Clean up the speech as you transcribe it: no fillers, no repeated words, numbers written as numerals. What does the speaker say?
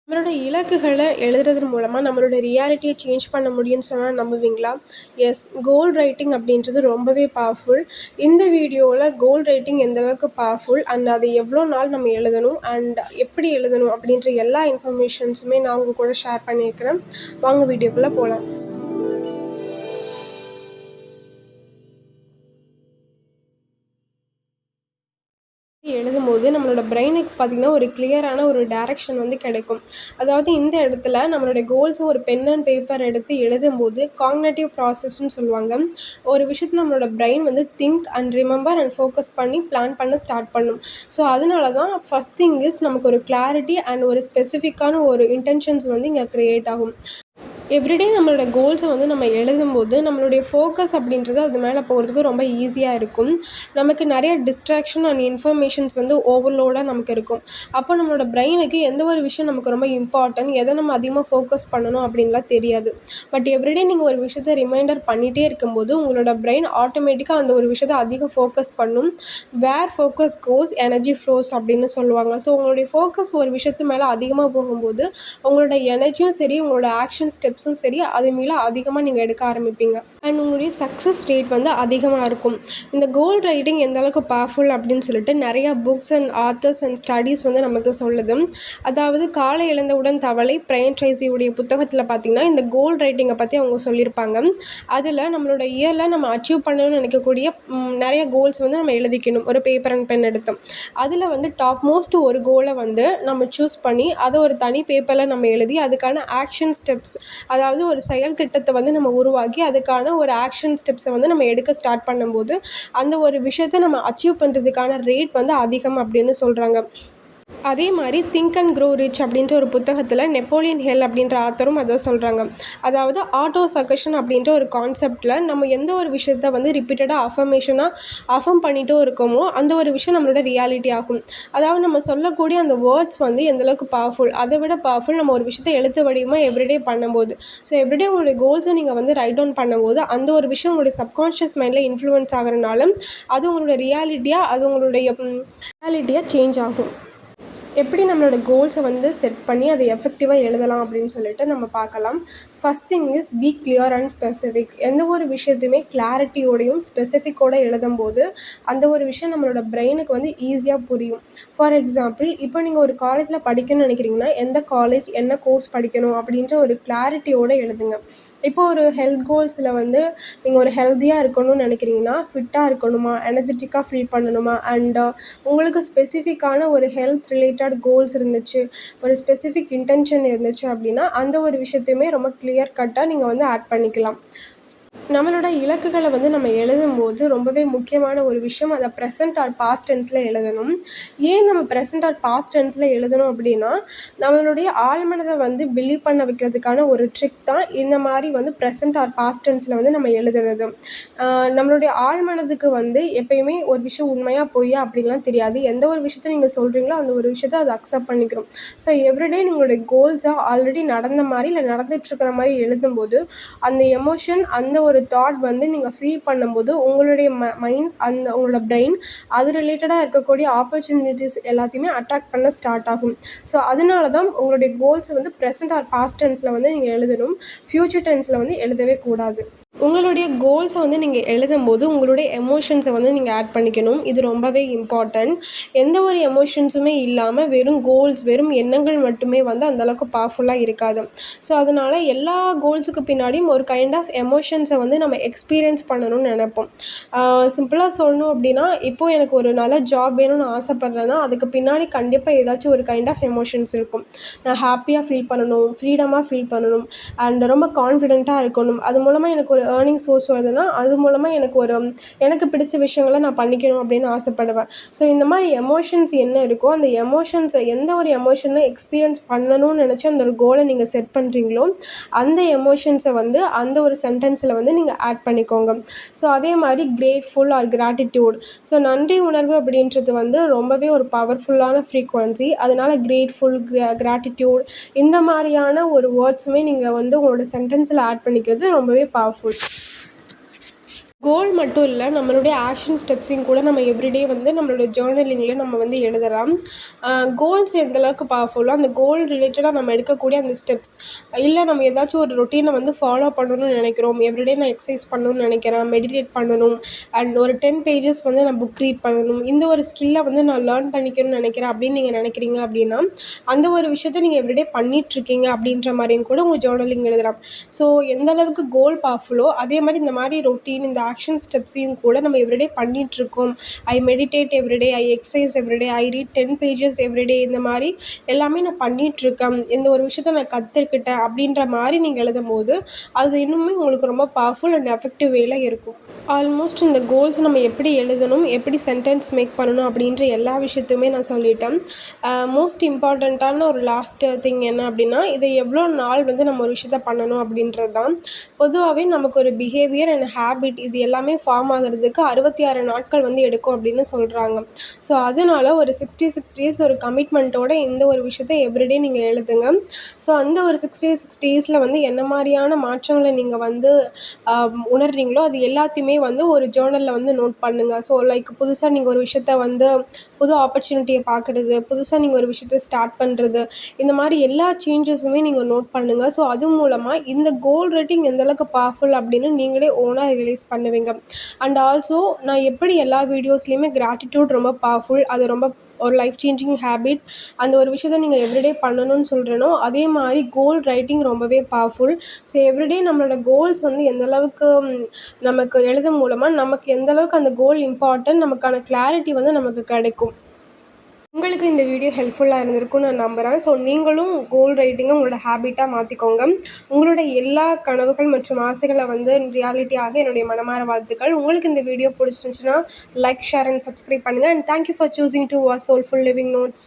நம்மளோட இலக்குகள எழுதுறதன் மூலமா நம்மளோட ரியாலிட்டிய சேஞ்ச் பண்ண முடியும்னு சொன்னா நம்புவீங்களா? எஸ். கோல் ரைட்டிங் அப்படின்றது ரொம்பவே பவர்ஃபுல். இந்த வீடியோல கோல் ரைட்டிங் எந்த அளவுக்கு பவர்ஃபுல் அண்ட் அது எவ்வளோ நாள் நம்ம எழுதணும் அண்ட் எப்படி எழுதணும் அப்படின்ற எல்லா இன்ஃபர்மேஷன்ஸுமே நான் உங்க கூட ஷேர் பண்ணியிருக்கிறேன். வாங்க வீடியோக்குள்ள போலாம். எழுதும்போது நம்மளோட பிரெயினுக்கு பார்த்திங்கன்னா ஒரு கிளியரான ஒரு டைரக்ஷன் வந்து கிடைக்கும். அதாவது இந்த இடத்துல நம்மளுடைய கோல்ஸை ஒரு பென் அண்ட் பேப்பர் எடுத்து எழுதும்போது காக்னேட்டிவ் ப்ராசஸ்ன்னு சொல்லுவாங்க. ஒரு விஷயத்தை நம்மளோட பிரெயின் வந்து think and remember and focus பண்ணி பிளான் பண்ண ஸ்டார்ட் பண்ணும். ஸோ அதனால தான் ஃபஸ்ட் திங் இஸ் நமக்கு ஒரு கிளாரிட்டி அண்ட் ஒரு ஸ்பெசிஃபிக்கான ஒரு இன்டென்ஷன்ஸ் வந்து இங்கே க்ரியேட் ஆகும். எவ்ரிடே நம்மளோட கோல்ஸை வந்து நம்ம எழுதும்போது நம்மளுடைய ஃபோக்கஸ் அப்படின்றது அது மேலே போகிறதுக்கு ரொம்ப ஈஸியாக இருக்கும். நமக்கு நிறைய டிஸ்ட்ராக்ஷன் அண்ட் இன்ஃபர்மேஷன்ஸ் வந்து ஓவர்லோடாக நமக்கு இருக்கும். அப்போ நம்மளோட பிரெயினுக்கு எந்த ஒரு விஷயம் நமக்கு ரொம்ப இம்பார்ட்டன்ட், எதை நம்ம அதிகமாக ஃபோக்கஸ் பண்ணணும் அப்படின்லாம் தெரியாது. பட் எவ்ரிடே நீங்கள் ஒரு விஷயத்தை ரிமைண்டர் பண்ணிகிட்டே இருக்கும்போது உங்களோட பிரெயின் ஆட்டோமேட்டிக்காக அந்த ஒரு விஷயத்தை அதிகம் ஃபோக்கஸ் பண்ணும். வேர் ஃபோக்கஸ் கோஸ் எனர்ஜி ஃப்ளோஸ் அப்படின்னு சொல்லுவாங்க. ஸோ உங்களுடைய ஃபோக்கஸ் ஒரு விஷயத்து மேலே அதிகமாக போகும்போது உங்களோட எனர்ஜியும் சரி, உங்களோட ஆக்ஷன் ஸ்டெப்ஸும் சரி, அது மேலே அதிகமாக நீங்கள் எடுக்க ஆரம்பிப்பீங்க அண்ட் உங்களுடைய சக்ஸஸ் ரேட் வந்து அதிகமாக இருக்கும். இந்த கோல் ரைட்டிங் எந்த அளவுக்கு பவர்ஃபுல் அப்படின்னு சொல்லிட்டு நிறையா books and authors and studies வந்து நமக்கு சொல்லுது. அதாவது காலை எழுந்தவுடன் தவளை பிரையன் ட்ரைசியுடைய புத்தகத்தில் பார்த்திங்கன்னா இந்த கோல் ரைட்டிங்கை பற்றி அவங்க சொல்லியிருப்பாங்க. அதில் நம்மளோட இயரில் நம்ம அச்சீவ் பண்ணணும்னு நினைக்கக்கூடிய நிறைய கோல்ஸ் வந்து நம்ம எழுதிக்கணும் ஒரு பேப்பர் அண்ட் பென் எடுத்து. அதில் வந்து டாப் மோஸ்ட் ஒரு கோலை வந்து நம்ம சூஸ் பண்ணி அதை ஒரு தனி பேப்பரில் நம்ம எழுதி அதுக்கான ஆக்ஷன் ஸ்டெப்ஸ், அதாவது ஒரு செயல் திட்டத்தை வந்து நம்ம உருவாக்கி அதுக்கான ஒரு ஆக்ஷன் ஸ்டெப்ஸை வந்து நம்ம எடுக்க ஸ்டார்ட் பண்ணும்போது அந்த ஒரு விஷயத்தை நம்ம அச்சீவ் பண்ணுறதுக்கான ரேட் வந்து அதிகம் அப்படின்னு சொல்கிறாங்க. அதே மாதிரி திங்க் அண்ட் க்ரோ ரிச் அப்படின்ற ஒரு புத்தகத்தில் நெப்போலியன் ஹில் அப்படின்ற ஆத்தரும் அதை சொல்கிறாங்க. அதாவது ஆட்டோ சஜஷன் அப்படின்ற ஒரு கான்செப்டில் நம்ம எந்த ஒரு விஷயத்த வந்து ரிப்பீட்டடாக அஃபர்ம் பண்ணிகிட்டும் இருக்கோமோ அந்த ஒரு விஷயம் நம்மளோட ரியாலிட்டி ஆகும். அதாவது நம்ம சொல்லக்கூடிய அந்த வேர்ட்ஸ் வந்து எந்தளவுக்கு பவர்ஃபுல், அதை விட பவர்ஃபுல் நம்ம ஒரு விஷயத்தை எழுத்து வடிவமாக எவ்ரிடே பண்ணும்போது. ஸோ எவ்ரிடே உங்களுடைய கோல்ஸை நீங்கள் வந்து ரைட் டவுன் பண்ணும்போது அந்த ஒரு விஷயம் உங்களுடைய சப்கான்ஷியஸ் மைண்டில் இன்ஃப்ளூயன்ஸ் ஆகிறனால அது உங்களோட ரியாலிட்டியாக சேஞ்ச் ஆகும். எப்படி நம்மளோட கோல்ஸை வந்து செட் பண்ணி அதை எஃபெக்டிவாக எழுதலாம் அப்படின்னு சொல்லிட்டு நம்ம பார்க்கலாம். First thing is B clear and specific. எந்த ஒரு விஷயத்தையுமே கிளாரிட்டியோடையும் ஸ்பெசிஃபிக்கோடு எழுதும்போது அந்த ஒரு விஷயம் நம்மளோட பிரெயினுக்கு வந்து ஈஸியாக புரியும். ஃபார் எக்ஸாம்பிள், இப்போ நீங்கள் ஒரு காலேஜில் படிக்கணும்னு நினைக்கிறீங்கன்னா எந்த காலேஜ் என்ன கோர்ஸ் படிக்கணும் அப்படின்ற ஒரு கிளாரிட்டியோடு எழுதுங்க. இப்போ ஒரு ஹெல்த் கோல்ஸில் வந்து நீங்கள் ஒரு ஹெல்த்தியாக இருக்கணும்னு நினைக்கிறீங்கன்னா ஃபிட்டாக இருக்கணுமா, எனர்ஜெட்டிக்காக ஃபீல் பண்ணணுமா அண்ட் உங்களுக்கு ஸ்பெசிஃபிக்கான ஒரு ஹெல்த் ரிலேட்டட் கோல்ஸ் இருந்துச்சு, ஒரு ஸ்பெசிஃபிக் இன்டென்ஷன் இருந்துச்சு அப்படின்னா அந்த ஒரு விஷயத்தையுமே ரொம்ப கிளியர் கட்டாக நீங்கள் வந்து ஆட் பண்ணிக்கலாம். நம்மளோட இலக்குகளை வந்து நம்ம எழுதும்போது ரொம்பவே முக்கியமான ஒரு விஷயம் அதை ப்ரெசென்ட் ஆர் பாஸ்ட் டென்ஸில் எழுதணும். ஏன் நம்ம ப்ரெசென்ட் ஆர் பாஸ்ட் டென்ஸில் எழுதணும் அப்படின்னா நம்மளுடைய ஆழ்மனதை வந்து பிலீவ் பண்ண வைக்கிறதுக்கான ஒரு ட்ரிக் தான் இந்த மாதிரி வந்து ப்ரெசென்ட் ஆர் பாஸ்ட் டென்ஸில் வந்து நம்ம எழுதுறது. நம்மளுடைய ஆழ்மனதுக்கு வந்து எப்பயுமே ஒரு விஷயம் உண்மையாக பொய்யா அப்படின்லாம் தெரியாது. எந்த ஒரு விஷயத்தை நீங்கள் சொல்கிறீங்களோ அந்த ஒரு விஷயத்தை அதை அக்செப்ட் பண்ணிக்கிறோம். ஸோ எவ்ரிடே உங்களுடைய கோல்ஸை ஆல்ரெடி நடந்த மாதிரி இல்லை நடந்துகிட்ருக்கிற மாதிரி எழுதும்போது அந்த எமோஷன், அந்த ஒரு தாட் வந்து நீங்கள் ஃபீல் பண்ணும்போது உங்களுடைய மைண்ட் உங்களோட பிரெயின் அது ரிலேட்டடாக இருக்கக்கூடிய ஆப்பர்ச்சுனிட்டிஸ் எல்லாத்தையுமே அட்ராக்ட் பண்ண ஸ்டார்ட் ஆகும். ஸோ அதனால தான் உங்களுடைய கோல்ஸை வந்து ப்ரெசென்ட் ஆர் பாஸ்ட் டென்ஸில் வந்து நீங்கள் எழுதணும். ஃப்யூச்சர் டென்ஸில் வந்து எழுதவே கூடாது. உங்களுடைய கோல்ஸை வந்து நீங்கள் எழுதும்போது உங்களுடைய எமோஷன்ஸை வந்து நீங்கள் ஆட் பண்ணிக்கணும். இது ரொம்பவே இம்பார்ட்டண்ட். எந்த ஒரு எமோஷன்ஸுமே இல்லாமல் வெறும் கோல்ஸ், வெறும் எண்ணங்கள் மட்டுமே வந்து அந்தளவுக்கு பவர்ஃபுல்லாக இருக்காது. ஸோ அதனால் எல்லா கோல்ஸுக்கு பின்னாடியும் ஒரு கைண்ட் ஆஃப் எமோஷன்ஸை வந்து நம்ம எக்ஸ்பீரியன்ஸ் பண்ணணும்னு நினைப்போம். சிம்பிளாக சொல்லணும் அப்படின்னா இப்போது எனக்கு ஒரு நல்ல ஜாப் வேணும்னு ஆசைப்பட்றேன்னா அதுக்கு பின்னாடி கண்டிப்பாக ஏதாச்சும் ஒரு கைண்ட் ஆஃப் எமோஷன்ஸ் இருக்கும். நான் ஹாப்பியாக ஃபீல் பண்ணணும், ஃப்ரீடமாக ஃபீல் பண்ணணும் அண்ட் ரொம்ப கான்ஃபிடென்ட்டாக இருக்கணும். அது மூலமாக எனக்கு ஒரு ஏர்னிங் சோர்ஸ் வருதுன்னா அது மூலமாக எனக்கு பிடிச்ச விஷயங்களை நான் பண்ணிக்கணும் அப்படின்னு ஆசைப்படுவேன். ஸோ இந்த மாதிரி எமோஷன்ஸ் என்ன இருக்கோ அந்த எமோஷன்ஸை எந்த ஒரு எமோஷனை எக்ஸ்பீரியன்ஸ் பண்ணணும்னு நினச்சி அந்த ஒரு கோலை நீங்கள் செட் பண்ணுறீங்களோ அந்த எமோஷன்ஸை வந்து அந்த ஒரு சென்டென்ஸில் வந்து நீங்கள் ஆட் பண்ணிக்கோங்க. ஸோ அதே மாதிரி கிரேட்ஃபுல் ஆர் கிராட்டிடியூட். ஸோ நன்றி உணர்வு அப்படின்றது வந்து ரொம்பவே ஒரு பவர்ஃபுல்லான ஃப்ரீக்வன்சி. அதனால் கிரேட்ஃபுல், கிராட்டிடியூட் இந்த மாதிரியான ஒரு வேர்ட்ஸுமே நீங்கள் வந்து உங்களோட சென்டென்ஸில் ஆட் பண்ணிக்கிறது ரொம்பவே பவர்ஃபுல். கோல் மட்டும் இல்லை, நம்மளுடைய ஆக்ஷன் ஸ்டெப்ஸையும் கூட நம்ம எவ்ரிடே வந்து நம்மளோட ஜேர்னலிங்கில் நம்ம வந்து எழுதலாம். கோல்ஸ் எந்தளவுக்கு பவர்ஃபுல்லோ அந்த கோல் ரிலேட்டடாக நம்ம எடுக்கக்கூடிய அந்த ஸ்டெப்ஸ், இல்லை நம்ம ஏதாச்சும் ஒரு ரொட்டீனை வந்து ஃபாலோ பண்ணணும்னு நினைக்கிறோம், எவ்ரிடே நான் எக்ஸசைஸ் பண்ணணும்னு நினைக்கிறேன், மெடிடேட் பண்ணணும், அண்ட் ஒரு 10 பேஜஸ் வந்து நான் புக் ரீட் பண்ணணும், இந்த ஒரு ஸ்கில்லை வந்து நான் லேர்ன் பண்ணிக்கணும்னு நினைக்கிறேன் அப்படின்னு நீங்கள் நினைக்கிறீங்க அப்படின்னா, அந்த ஒரு விஷயத்தை நீங்கள் எவ்ரிடே பண்ணிகிட்ருக்கீங்க அப்படின்ற மாதிரியும் கூட உங்கள் ஜேர்னலிங் எழுதலாம். ஸோ எந்த அளவுக்கு கோல் பவர்ஃபுல்லோ அதே மாதிரி இந்த மாதிரி ரொட்டீன், இந்த ஆக்ஷன் ஸ்டெப்ஸையும் கூட நம்ம எவ்ரிடே பண்ணிகிட்ருக்கோம். ஐ மெடிடேட் எவ்ரிடே, ஐ எக்ஸசைஸ் எவ்ரிடே, ஐ ரீட் 10 பேஜஸ் எவ்ரிடே, இந்த மாதிரி எல்லாமே நான் பண்ணிகிட்ருக்கேன், இந்த ஒரு விஷயத்த நான் கற்றுக்கிட்டேன் அப்படின்ற மாதிரி நீங்கள் எழுதும்போது அது இன்னுமே உங்களுக்கு ரொம்ப பவர்ஃபுல் அண்ட் எஃபெக்டிவ் வேல இருக்கும். ஆல்மோஸ்ட் இந்த கோல்ஸ் நம்ம எப்படி எழுதணும், எப்படி சென்டென்ஸ் மேக் பண்ணணும் அப்படின்ற எல்லா விஷயத்தையுமே நான் சொல்லிட்டேன். மோஸ்ட் இம்பார்ட்டண்ட்டான ஒரு லாஸ்ட் திங் என்ன அப்படின்னா, இதை எவ்வளோ நாள் வந்து நம்ம ஒரு விஷயத்த பண்ணணும் அப்படின்றது தான். பொதுவாகவே நமக்கு ஒரு பிஹேவியர் அண்ட் ஹேபிட் இது எல்லாமே ஃபார்ம் ஆகிறதுக்கு 66 நாட்கள் வந்து எடுக்கும் அப்படின்னு சொல்கிறாங்க. ஸோ அதனால் ஒரு 66 டேஸ் ஒரு கமிட்மெண்ட்டோட இந்த ஒரு விஷயத்த எவ்ரிடே நீங்கள் எழுதுங்க. ஸோ அந்த ஒரு 66 டேஸில் வந்து என்ன மாதிரியான மாற்றங்களை நீங்கள் வந்து உணர்றீங்களோ அது எல்லாத்தையுமே வந்து ஒரு ஜேர்னலில் வந்து நோட் பண்ணுங்கள். ஸோ லைக் புதுசாக நீங்கள் ஒரு விஷயத்த வந்து புது ஆப்பர்ச்சுனிட்டியை பார்க்குறது, புதுசாக நீங்கள் ஒரு விஷயத்த ஸ்டார்ட் பண்ணுறது, இந்த மாதிரி எல்லா சேஞ்சஸுமே நீங்கள் நோட் பண்ணுங்கள். ஸோ அது மூலமாக இந்த கோல் ரைட்டிங் எந்தளவுக்கு பவர்ஃபுல் அப்படின்னு நீங்களே ஓனாக ரியலைஸ் பண்ணுவீங்க. அண்ட் ஆல்சோ நான் எப்படி எல்லா வீடியோஸ்லேயுமே கிராட்டிடியூட் ரொம்ப பவர்ஃபுல், அது ரொம்ப ஒரு லைஃப் சேஞ்சிங் ஹேபிட், அந்த ஒரு விஷயத்த நீங்கள் எவ்ரிடே பண்ணணும்னு சொல்கிறேனோ அதே மாதிரி கோல் ரைட்டிங் ரொம்பவே பவர்ஃபுல். ஸோ எவ்ரிடே நம்மளோட கோல்ஸ் வந்து எந்தளவுக்கு நமக்கு எழுதும் மூலமாக நமக்கு எந்தளவுக்கு அந்த கோல் இம்பார்ட்டன்ட், நமக்கான கிளாரிட்டி வந்து நமக்கு கிடைக்கும். உங்களுக்கு இந்த வீடியோ ஹெல்ப்ஃபுல்லாக இருந்திருக்கும்னு நான் நம்புகிறேன். ஸோ நீங்களும் கோல் ரைட்டிங்கை உங்களோட ஹேபிட்டாக மாற்றிக்கோங்க. உங்களோட எல்லா கனவுகள் மற்றும் ஆசைகளை வந்து ரியாலிட்டியாக என்னுடைய மனமார வாழ்த்துக்கள். உங்களுக்கு இந்த வீடியோ பிடிச்சிருந்துச்சுன்னா லைக், ஷேர் அண்ட் சப்ஸ்கிரைப் பண்ணுங்கள். And thank you for choosing to watch soulful living notes.